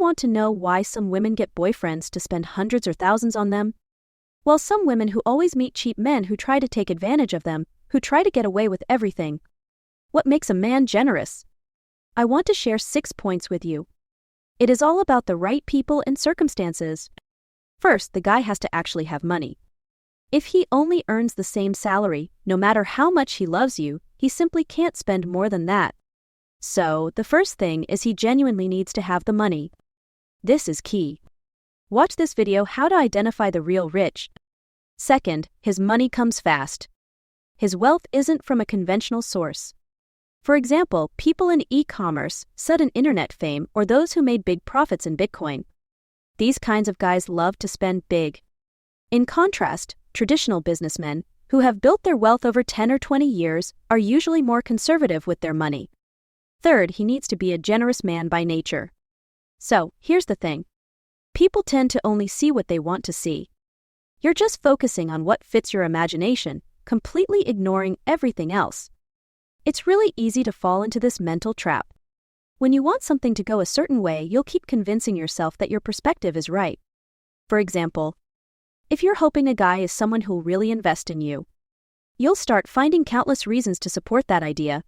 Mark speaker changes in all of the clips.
Speaker 1: want to know why some women get boyfriends to spend hundreds or thousands on them? While some women who always meet cheap men who try to take advantage of them, who try to get away with everything. What makes a man generous? I want to share 6 points with you. It is all about the right people and circumstances. First, the guy has to actually have money. If he only earns the same salary, no matter how much he loves you, he simply can't spend more than that. So, the first thing is he genuinely needs to have the money. This is key. Watch this video how to identify the real rich. Second, his money comes fast. His wealth isn't from a conventional source. For example, people in e-commerce, sudden internet fame, or those who made big profits in Bitcoin. These kinds of guys love to spend big. In contrast, traditional businessmen, who have built their wealth over 10 or 20 years, are usually more conservative with their money. Third, he needs to be a generous man by nature. So, here's the thing. People tend to only see what they want to see. You're just focusing on what fits your imagination, completely ignoring everything else. It's really easy to fall into this mental trap. When you want something to go a certain way, you'll keep convincing yourself that your perspective is right. For example, if you're hoping a guy is someone who'll really invest in you, you'll start finding countless reasons to support that idea.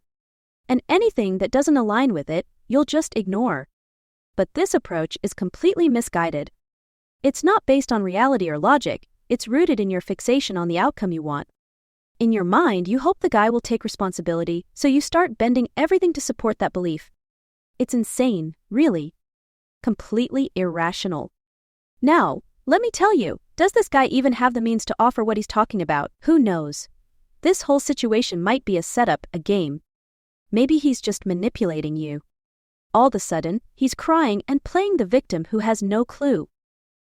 Speaker 1: And anything that doesn't align with it, you'll just ignore. But this approach is completely misguided. It's not based on reality or logic, it's rooted in your fixation on the outcome you want. In your mind, you hope the guy will take responsibility, so you start bending everything to support that belief. It's insane, really. Completely irrational. Now, let me tell you, does this guy even have the means to offer what he's talking about? Who knows? This whole situation might be a setup, a game. Maybe he's just manipulating you. All of a sudden, he's crying and playing the victim who has no clue.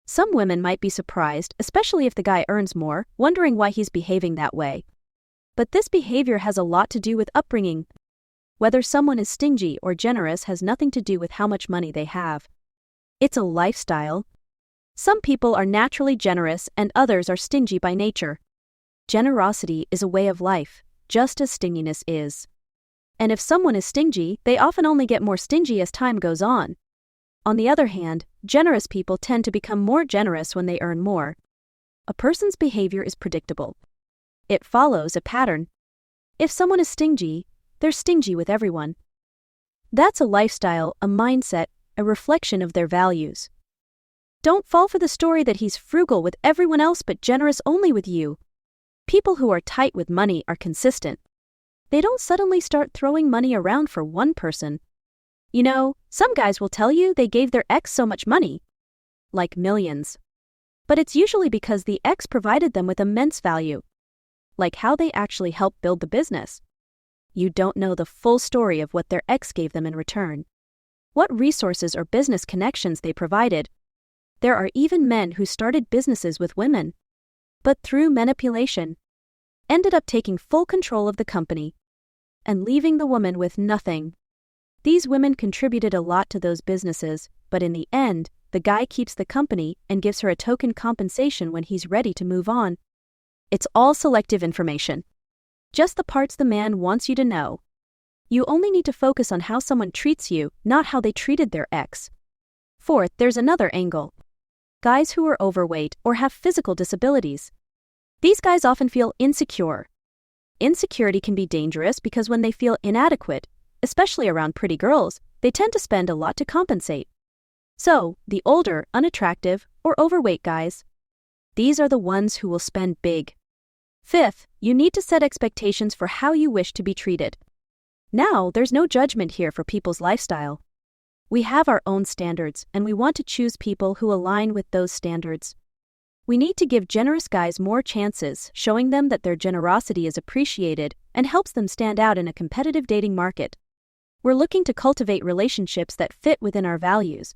Speaker 1: Some women might be surprised, especially if the guy earns more, wondering why he's behaving that way. But this behavior has a lot to do with upbringing. Whether someone is stingy or generous has nothing to do with how much money they have. It's a lifestyle. Some people are naturally generous and others are stingy by nature. Generosity is a way of life, just as stinginess is. And if someone is stingy, they often only get more stingy as time goes on. On the other hand, generous people tend to become more generous when they earn more. A person's behavior is predictable. It follows a pattern. If someone is stingy, they're stingy with everyone. That's a lifestyle, a mindset, a reflection of their values. Don't fall for the story that he's frugal with everyone else but generous only with you. People who are tight with money are consistent. They don't suddenly start throwing money around for one person. You know, some guys will tell you they gave their ex so much money. Like millions. But it's usually because the ex provided them with immense value. Like how they actually helped build the business. You don't know the full story of what their ex gave them in return. What resources or business connections they provided. There are even men who started businesses with women. But through manipulation, ended up taking full control of the company. And leaving the woman with nothing. These women contributed a lot to those businesses, but in the end, the guy keeps the company and gives her a token compensation when he's ready to move on. It's all selective information. Just the parts the man wants you to know. You only need to focus on how someone treats you, not how they treated their ex. Fourth, there's another angle. Guys who are overweight or have physical disabilities. These guys often feel insecure. Insecurity can be dangerous because when they feel inadequate, especially around pretty girls, they tend to spend a lot to compensate. So, the older, unattractive, or overweight guys, these are the ones who will spend big. Fifth, you need to set expectations for how you wish to be treated. Now, there's no judgment here for people's lifestyle. We have our own standards, and we want to choose people who align with those standards. We need to give generous guys more chances, showing them that their generosity is appreciated and helps them stand out in a competitive dating market. We're looking to cultivate relationships that fit within our values,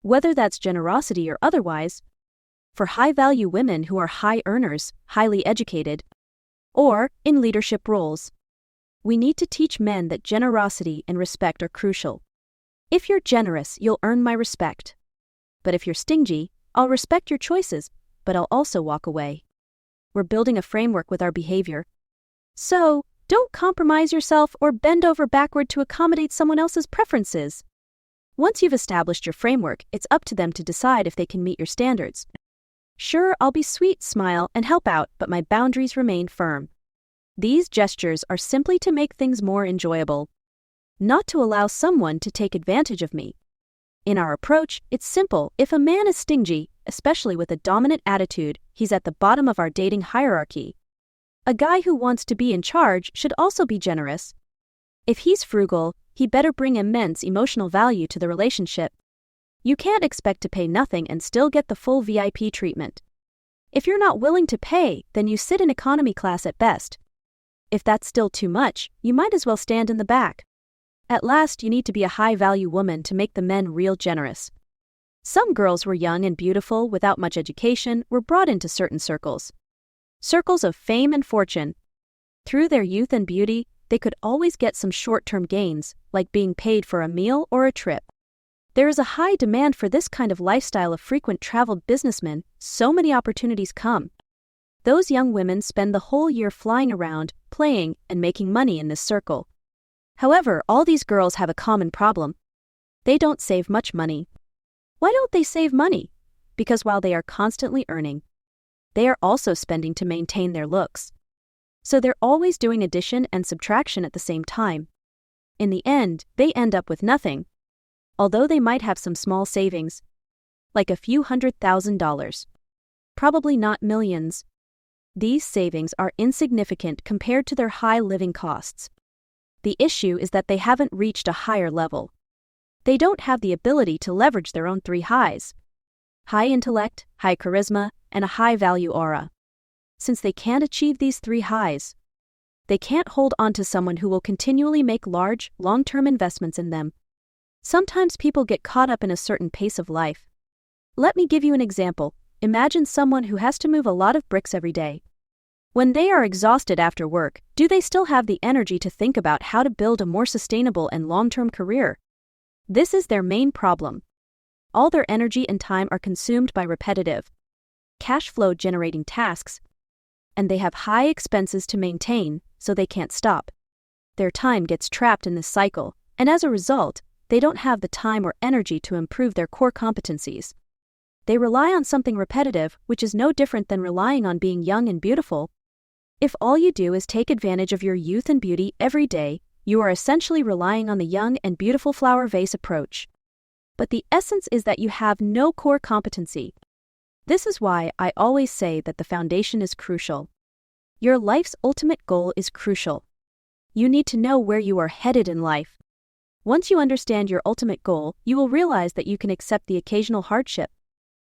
Speaker 1: whether that's generosity or otherwise. For high-value women who are high earners, highly educated, or in leadership roles, we need to teach men that generosity and respect are crucial. If you're generous, you'll earn my respect. But if you're stingy, I'll respect your choices, but I'll also walk away. We're building a framework with our behavior. So, don't compromise yourself or bend over backward to accommodate someone else's preferences. Once you've established your framework, it's up to them to decide if they can meet your standards. Sure, I'll be sweet, smile, and help out, but my boundaries remain firm. These gestures are simply to make things more enjoyable, not to allow someone to take advantage of me. In our approach, it's simple. If a man is stingy, especially with a dominant attitude, he's at the bottom of our dating hierarchy. A guy who wants to be in charge should also be generous. If he's frugal, he better bring immense emotional value to the relationship. You can't expect to pay nothing and still get the full VIP treatment. If you're not willing to pay, then you sit in economy class at best. If that's still too much, you might as well stand in the back. At last, you need to be a high-value woman to make the men real generous. Some girls were young and beautiful without much education, were brought into certain circles. Circles of fame and fortune. Through their youth and beauty, they could always get some short-term gains, like being paid for a meal or a trip. There is a high demand for this kind of lifestyle of frequent traveled businessmen, so many opportunities come. Those young women spend the whole year flying around, playing, and making money in this circle. However, all these girls have a common problem. They don't save much money. Why don't they save money? Because while they are constantly earning, they are also spending to maintain their looks. So they're always doing addition and subtraction at the same time. In the end, they end up with nothing. Although they might have some small savings, like a few $100,000. Probably not millions. These savings are insignificant compared to their high living costs. The issue is that they haven't reached a higher level. They don't have the ability to leverage their own three highs: high intellect, high charisma, and a high-value aura. Since they can't achieve these three highs, they can't hold on to someone who will continually make large, long-term investments in them. Sometimes people get caught up in a certain pace of life. Let me give you an example. Imagine someone who has to move a lot of bricks every day. When they are exhausted after work, do they still have the energy to think about how to build a more sustainable and long-term career? This is their main problem. All their energy and time are consumed by repetitive, cash flow generating tasks, and they have high expenses to maintain, so they can't stop. Their time gets trapped in this cycle, and as a result, they don't have the time or energy to improve their core competencies. They rely on something repetitive, which is no different than relying on being young and beautiful. If all you do is take advantage of your youth and beauty every day, you are essentially relying on the young and beautiful flower vase approach. But the essence is that you have no core competency. This is why I always say that the foundation is crucial. Your life's ultimate goal is crucial. You need to know where you are headed in life. Once you understand your ultimate goal, you will realize that you can accept the occasional hardship.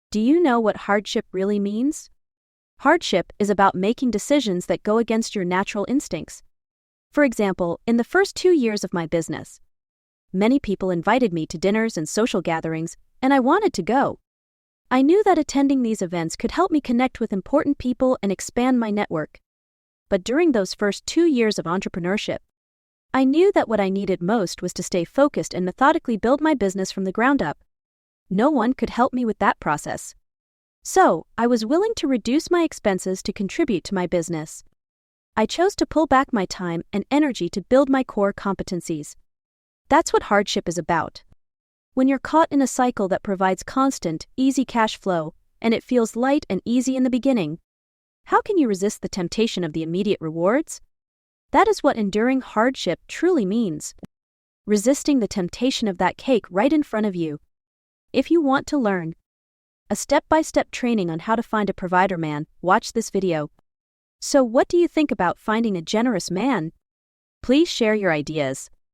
Speaker 1: Do you know what hardship really means? Hardship is about making decisions that go against your natural instincts. For example, in the first 2 years of my business, many people invited me to dinners and social gatherings, and I wanted to go. I knew that attending these events could help me connect with important people and expand my network. But during those first 2 years of entrepreneurship, I knew that what I needed most was to stay focused and methodically build my business from the ground up. No one could help me with that process. So, I was willing to reduce my expenses to contribute to my business. I chose to pull back my time and energy to build my core competencies. That's what hardship is about. When you're caught in a cycle that provides constant, easy cash flow, and it feels light and easy in the beginning, how can you resist the temptation of the immediate rewards? That is what enduring hardship truly means. Resisting the temptation of that cake right in front of you. If you want to learn a step-by-step training on how to find a provider man, watch this video. So what do you think about finding a generous man? Please share your ideas.